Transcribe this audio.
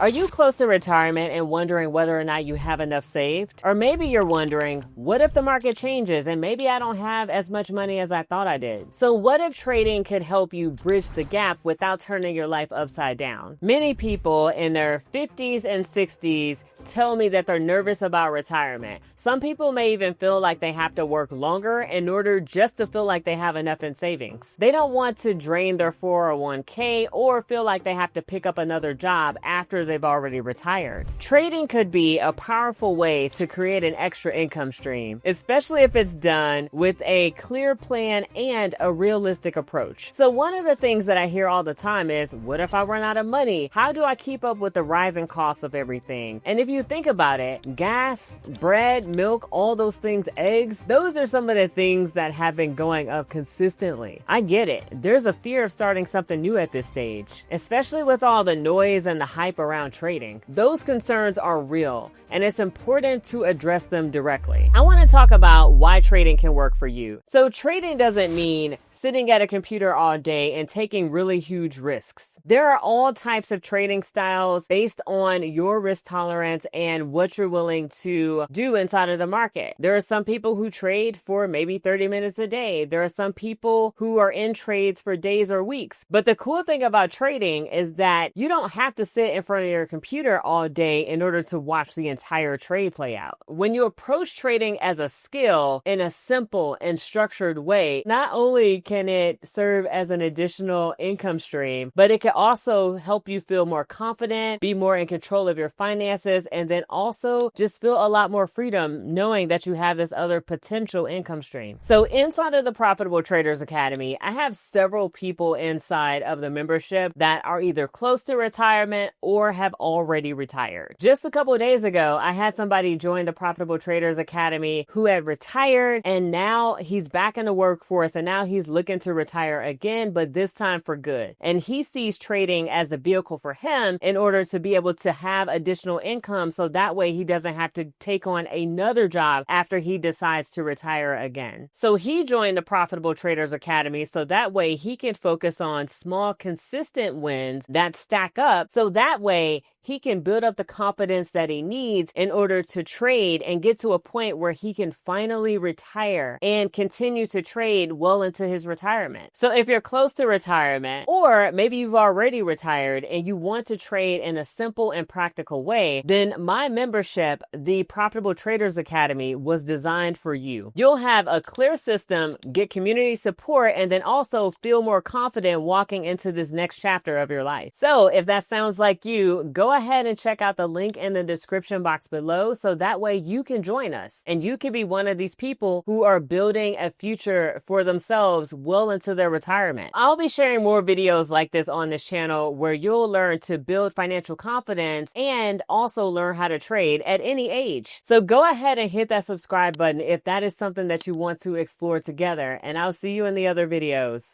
Are you close to retirement and wondering whether or not you have enough saved? Or maybe you're wondering, what if the market changes and maybe I don't have as much money as I thought I did? So what if trading could help you bridge the gap without turning your life upside down? Many people in their 50s and 60s tell me that they're nervous about retirement. Some people may even feel like they have to work longer in order just to feel like they have enough in savings. They don't want to drain their 401k or feel like they have to pick up another job after they've already retired. Trading could be a powerful way to create an extra income stream, especially if it's done with a clear plan and a realistic approach. So one of the things that I hear all the time is, what if I run out of money? How do I keep up with the rising costs of everything? And if you think about it, gas, bread, milk, all those things, eggs, those are some of the things that have been going up consistently. I get it. There's a fear of starting something new at this stage, especially with all the noise and the hype around trading. Those concerns are real, and it's important to address them directly. I want to talk about why trading can work for you. So trading doesn't mean sitting at a computer all day and taking really huge risks. There are all types of trading styles based on your risk tolerance and what you're willing to do inside of the market. There are some people who trade for maybe 30 minutes a day. There are some people who are in trades for days or weeks. But the cool thing about trading is that you don't have to sit in front of your computer all day in order to watch the entire trade play out. When you approach trading as a skill in a simple and structured way, not only can it serve as an additional income stream, but it can also help you feel more confident, be more in control of your finances, and then also just feel a lot more freedom knowing that you have this other potential income stream. So inside of the Profitable Traders Academy, I have several people inside of the membership that are either close to retirement or have already retired. Just a couple of days ago, I had somebody join the Profitable Traders Academy who had retired, and now he's back in the workforce, and now he's looking to retire again, but this time for good. And he sees trading as the vehicle for him in order to be able to have additional income, so that way he doesn't have to take on another job after he decides to retire again. So he joined the Profitable Traders Academy so that way he can focus on small, consistent wins that stack up, so that way he can build up the confidence that he needs in order to trade and get to a point where he can finally retire and continue to trade well into his retirement. So if you're close to retirement, or maybe you've already retired and you want to trade in a simple and practical way, then my membership, the Profitable Traders Academy, was designed for you. You'll have a clear system, get community support, and then also feel more confident walking into this next chapter of your life. So if that sounds like you, go ahead and check out the link in the description box below so that way you can join us and you can be one of these people who are building a future for themselves well into their retirement. I'll be sharing more videos like this on this channel where you'll learn to build financial confidence and also learn how to trade at any age. So go ahead and hit that subscribe button if that is something that you want to explore together, and I'll see you in the other videos.